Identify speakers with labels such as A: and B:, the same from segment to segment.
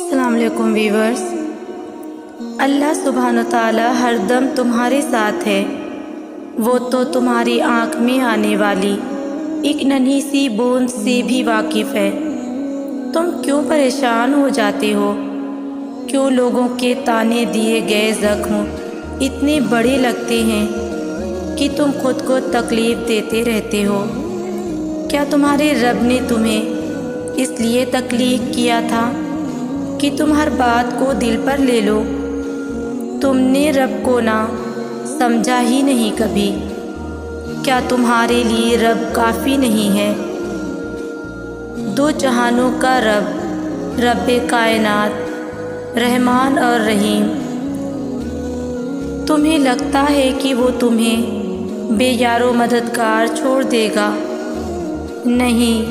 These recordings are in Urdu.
A: السلام علیکم ویورز۔ اللہ سبحانہ تعالیٰ ہر دم تمہارے ساتھ ہے۔ وہ تو تمہاری آنکھ میں آنے والی ایک ننھی سی بوند سے بھی واقف ہے۔ تم کیوں پریشان ہو جاتے ہو؟ کیوں لوگوں کے تانے دیے گئے زخم اتنے بڑے لگتے ہیں کہ تم خود کو تکلیف دیتے رہتے ہو؟ کیا تمہارے رب نے تمہیں اس لیے تخلیق کیا تھا کہ تم ہر بات کو دل پر لے لو؟ تم نے رب کو نہ سمجھا ہی نہیں کبھی۔ کیا تمہارے لیے رب کافی نہیں ہے؟ دو جہانوں کا رب، رب کائنات، رحمان اور رحیم۔ تمہیں لگتا ہے کہ وہ تمہیں بے یار و مددگار چھوڑ دے گا؟ نہیں،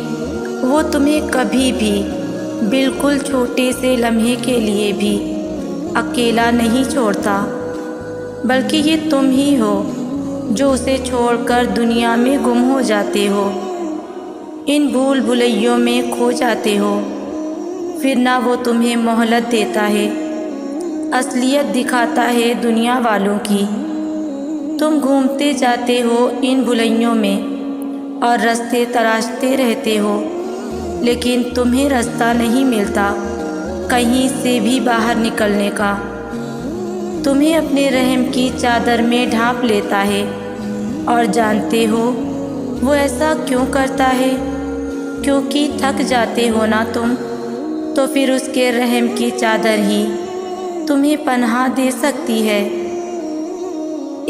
A: وہ تمہیں کبھی بھی بالکل چھوٹے سے لمحے کے لیے بھی اکیلا نہیں چھوڑتا، بلکہ یہ تم ہی ہو جو اسے چھوڑ کر دنیا میں گم ہو جاتے ہو، ان بھول بھلیوں میں کھو جاتے ہو۔ پھر نہ وہ تمہیں مہلت دیتا ہے، اصلیت دکھاتا ہے دنیا والوں کی۔ تم گھومتے جاتے ہو ان بھلیوں میں اور راستے تراشتے رہتے ہو، لیکن تمہیں راستہ نہیں ملتا کہیں سے بھی باہر نکلنے کا۔ تمہیں اپنے رحم کی چادر میں ڈھانپ لیتا ہے، اور جانتے ہو وہ ایسا کیوں کرتا ہے؟ کیونکہ تھک جاتے ہو نا تم، تو پھر اس کے رحم کی چادر ہی تمہیں پناہ دے سکتی ہے۔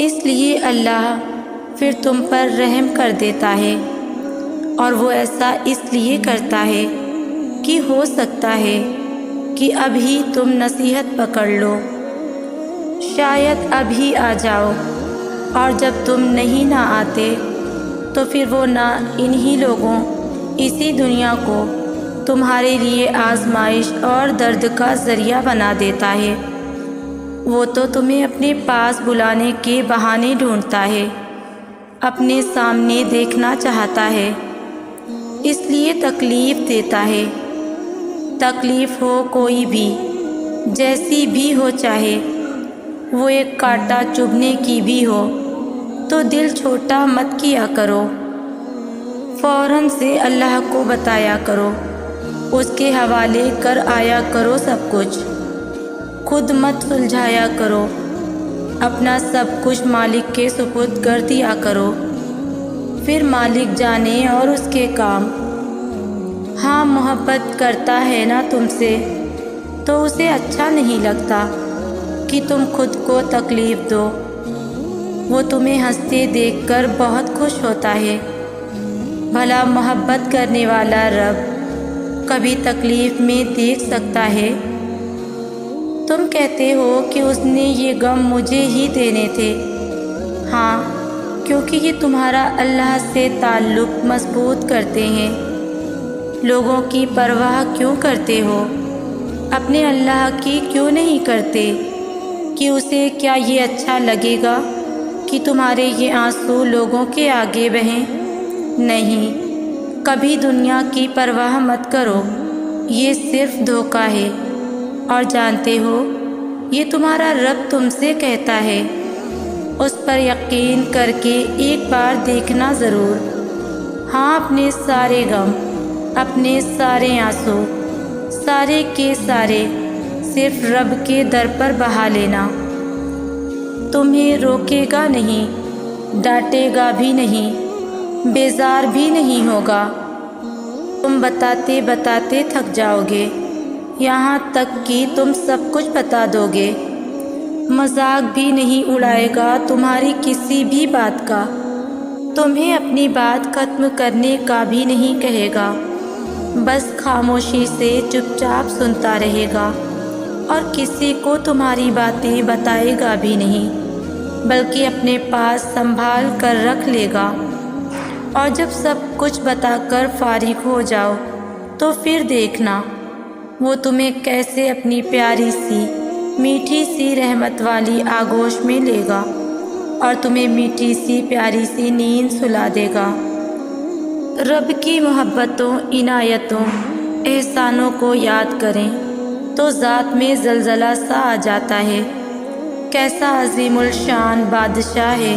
A: اس لیے اللہ پھر تم پر رحم کر دیتا ہے، اور وہ ایسا اس لیے کرتا ہے کہ ہو سکتا ہے کہ اب ہی تم نصیحت پکڑ لو، شاید اب ہی آ جاؤ، اور جب تم نہیں نہ آتے تو پھر وہ نہ انہی لوگوں اسی دنیا کو تمہارے لیے آزمائش اور درد کا ذریعہ بنا دیتا ہے۔ وہ تو تمہیں اپنے پاس بلانے کے بہانے ڈھونڈتا ہے، اپنے سامنے دیکھنا چاہتا ہے، اس لیے تکلیف دیتا ہے۔ تکلیف ہو کوئی بھی، جیسی بھی ہو، چاہے وہ ایک کانٹا چبھنے کی بھی ہو، تو دل چھوٹا مت کیا کرو، فوراً سے اللہ کو بتایا کرو، اس کے حوالے کر آیا کرو سب کچھ، خود مت سلجھایا کرو، اپنا سب کچھ مالک کے سپرد کر دیا کرو، پھر مالک جانے اور اس کے کام۔ ہاں، محبت کرتا ہے نا تم سے، تو اسے اچھا نہیں لگتا کہ تم خود کو تکلیف دو۔ وہ تمہیں ہنستے دیکھ کر بہت خوش ہوتا ہے۔ بھلا محبت کرنے والا رب کبھی تکلیف میں دیکھ سکتا ہے؟ تم کہتے ہو کہ اس نے یہ غم مجھے ہی دینے تھے۔ ہاں، کیونکہ یہ تمہارا اللہ سے تعلق مضبوط کرتے ہیں۔ لوگوں کی پرواہ کیوں کرتے ہو؟ اپنے اللہ کی کیوں نہیں کرتے کہ اسے کیا یہ اچھا لگے گا کہ تمہارے یہ آنسو لوگوں کے آگے بہیں؟ نہیں، کبھی دنیا کی پرواہ مت کرو، یہ صرف دھوکہ ہے۔ اور جانتے ہو یہ تمہارا رب تم سے کہتا ہے، اس پر یقین کر کے ایک بار دیکھنا ضرور۔ ہاں، اپنے سارے غم، اپنے سارے آنسو، سارے کے سارے صرف رب کے در پر بہا لینا۔ تمہیں روکے گا نہیں، ڈانٹے گا بھی نہیں، بیزار بھی نہیں ہوگا۔ تم بتاتے بتاتے تھک جاؤ گے، یہاں تک کہ تم سب کچھ بتا دو گے۔ مذاق بھی نہیں اڑائے گا تمہاری کسی بھی بات کا، تمہیں اپنی بات ختم کرنے کا بھی نہیں کہے گا، بس خاموشی سے چپ چاپ سنتا رہے گا، اور کسی کو تمہاری باتیں بتائے گا بھی نہیں، بلکہ اپنے پاس سنبھال کر رکھ لے گا۔ اور جب سب کچھ بتا کر فارغ ہو جاؤ تو پھر دیکھنا وہ تمہیں کیسے اپنی پیاری سی میٹھی سی رحمت والی آغوش میں لے گا، اور تمہیں میٹھی سی پیاری سی نیند سلا دے گا۔ رب کی محبتوں، عنایتوں، احسانوں کو یاد کریں، تو ذات میں زلزلہ سا آ جاتا ہے۔ کیسا عظیم الشان بادشاہ ہے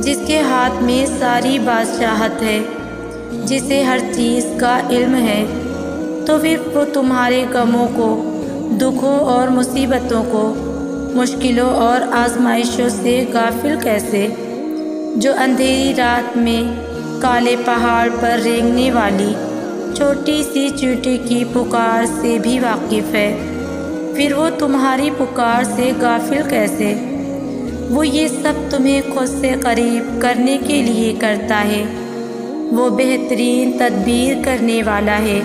A: جس کے ہاتھ میں ساری بادشاہت ہے، جسے ہر چیز کا علم ہے، تو پھر وہ تمہارے غموں کو، دکھوں اور مصیبتوں کو، مشکلوں اور آزمائشوں سے غافل کیسے؟ جو اندھیری رات میں کالے پہاڑ پر رینگنے والی چھوٹی سی چیونٹی کی پکار سے بھی واقف ہے، پھر وہ تمہاری پکار سے غافل کیسے؟ وہ یہ سب تمہیں خود سے قریب کرنے کے لیے کرتا ہے۔ وہ بہترین تدبیر کرنے والا ہے۔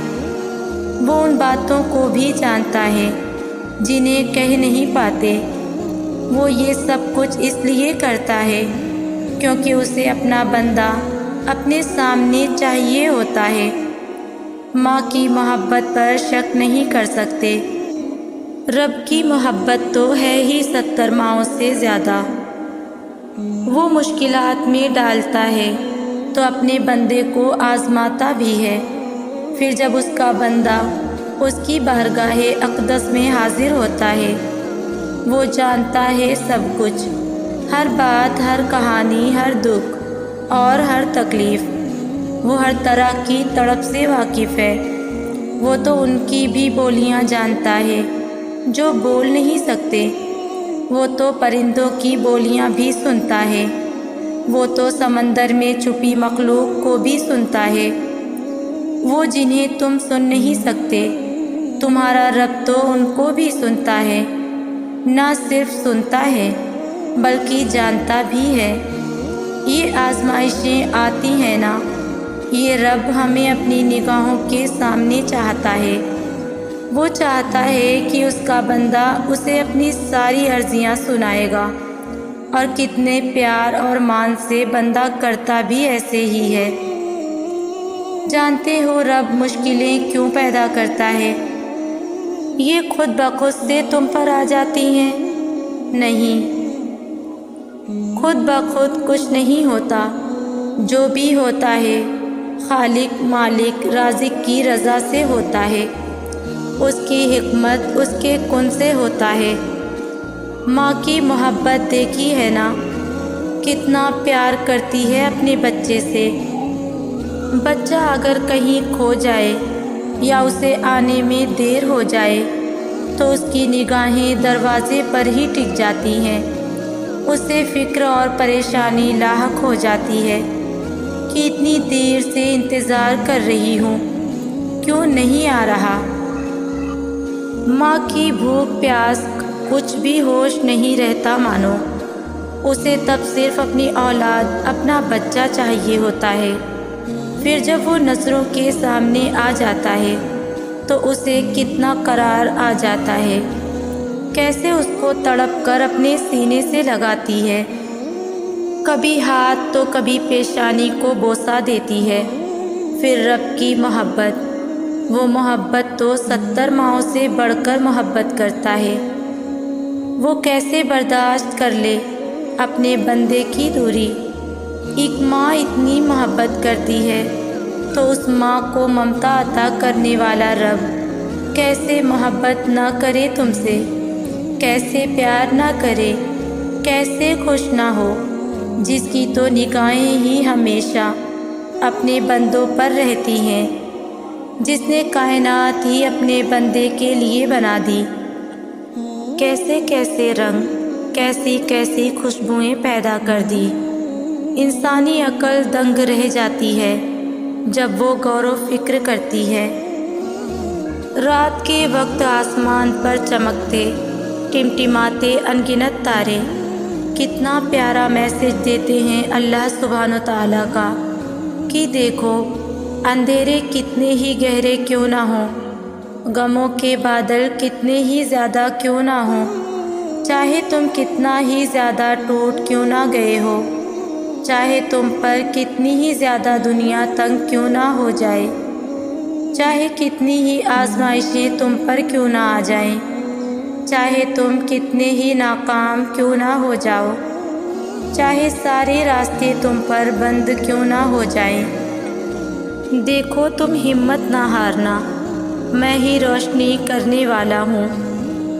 A: وہ ان باتوں کو بھی جانتا ہے جنہیں کہہ نہیں پاتے۔ وہ یہ سب کچھ اس لیے کرتا ہے کیونکہ اسے اپنا بندہ اپنے سامنے چاہیے ہوتا ہے۔ ماں کی محبت پر شک نہیں کر سکتے۔ رب کی محبت تو ہے ہی 70 ماؤں سے زیادہ۔ وہ مشکلات میں ڈالتا ہے تو اپنے بندے کو آزماتا بھی ہے۔ پھر جب اس کا بندہ اس کی بارگاہ اقدس میں حاضر ہوتا ہے، وہ جانتا ہے سب کچھ، ہر بات، ہر کہانی، ہر دکھ اور ہر تکلیف۔ وہ ہر طرح کی تڑپ سے واقف ہے۔ وہ تو ان کی بھی بولیاں جانتا ہے جو بول نہیں سکتے۔ وہ تو پرندوں کی بولیاں بھی سنتا ہے۔ وہ تو سمندر میں چھپی مخلوق کو بھی سنتا ہے۔ وہ جنہیں تم سن نہیں سکتے، تمہارا رب تو ان کو بھی سنتا ہے۔ نہ صرف سنتا ہے بلکہ جانتا بھی ہے۔ یہ آزمائشیں آتی ہیں نا، یہ رب ہمیں اپنی نگاہوں کے سامنے چاہتا ہے۔ وہ چاہتا ہے کہ اس کا بندہ اسے اپنی ساری عرضیاں سنائے گا، اور کتنے پیار اور مان سے بندہ کرتا بھی ایسے ہی ہے۔ جانتے ہو رب مشکلیں کیوں پیدا کرتا ہے؟ یہ خود بخود سے تم پر آ جاتی ہیں؟ نہیں، خود بخود کچھ نہیں ہوتا۔ جو بھی ہوتا ہے خالق، مالک، رازق کی رضا سے ہوتا ہے۔ اس کی حکمت اس کے کن سے ہوتا ہے۔ ماں کی محبت دیکھی ہے نا، کتنا پیار کرتی ہے اپنے بچے سے۔ بچہ اگر کہیں کھو جائے یا اسے آنے میں دیر ہو جائے تو اس کی نگاہیں دروازے پر ہی ٹک جاتی ہیں۔ اسے فکر اور پریشانی لاحق ہو جاتی ہے کہ اتنی دیر سے انتظار کر رہی ہوں، کیوں نہیں آ رہا؟ ماں کی بھوک پیاس کچھ بھی ہوش نہیں رہتا مانو۔ اسے تب صرف اپنی اولاد، اپنا بچہ چاہیے ہوتا ہے۔ پھر جب وہ نظروں کے سامنے آ جاتا ہے تو اسے کتنا قرار آ جاتا ہے، کیسے اس کو تڑپ کر اپنے سینے سے لگاتی ہے، کبھی ہاتھ تو کبھی پیشانی کو بوسہ دیتی ہے۔ پھر رب کی محبت، وہ محبت تو 70 ماؤں سے بڑھ کر محبت کرتا ہے۔ وہ کیسے برداشت کر لے اپنے بندے کی دوری؟ ایک ماں اتنی محبت کرتی ہے تو اس ماں کو ممتا عطا کرنے والا رب کیسے محبت نہ کرے تم سے، کیسے پیار نہ کرے، کیسے خوش نہ ہو، جس کی تو نگاہیں ہی ہمیشہ اپنے بندوں پر رہتی ہیں، جس نے کائنات ہی اپنے بندے کے لیے بنا دی۔ کیسے کیسے رنگ، کیسی کیسی خوشبوئیں پیدا کر دی۔ انسانی عقل دنگ رہ جاتی ہے جب وہ غور و فکر کرتی ہے۔ رات کے وقت آسمان پر چمکتے ٹمٹماتے انگنت تارے کتنا پیارا میسج دیتے ہیں اللہ سبحانہ و تعالیٰ کا کہ دیکھو، اندھیرے کتنے ہی گہرے کیوں نہ ہوں، غموں کے بادل کتنے ہی زیادہ کیوں نہ ہوں، چاہے تم کتنا ہی زیادہ ٹوٹ کیوں نہ گئے ہو، چاہے تم پر کتنی ہی زیادہ دنیا تنگ کیوں نہ ہو جائے، چاہے کتنی ہی آزمائشیں تم پر کیوں نہ آ جائیں، چاہے تم کتنے ہی ناکام کیوں نہ ہو جاؤ، چاہے سارے راستے تم پر بند کیوں نہ ہو جائیں، دیکھو تم ہمت نہ ہارنا، میں ہی روشنی کرنے والا ہوں،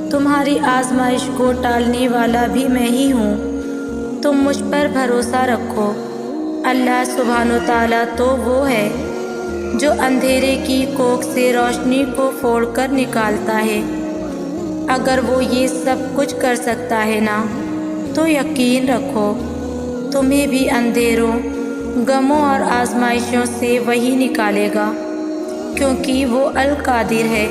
A: تمہاری آزمائش کو ٹالنے والا بھی میں ہی ہوں۔ تم مجھ پر بھروسہ رکھو۔ اللہ سبحانہ و تعالیٰ تو وہ ہے جو اندھیرے کی کوکھ سے روشنی کو پھوڑ کر نکالتا ہے۔ اگر وہ یہ سب کچھ کر سکتا ہے نا، تو یقین رکھو تمہیں بھی اندھیروں، غموں اور آزمائشوں سے وہی نکالے گا، کیونکہ وہ القادر ہے۔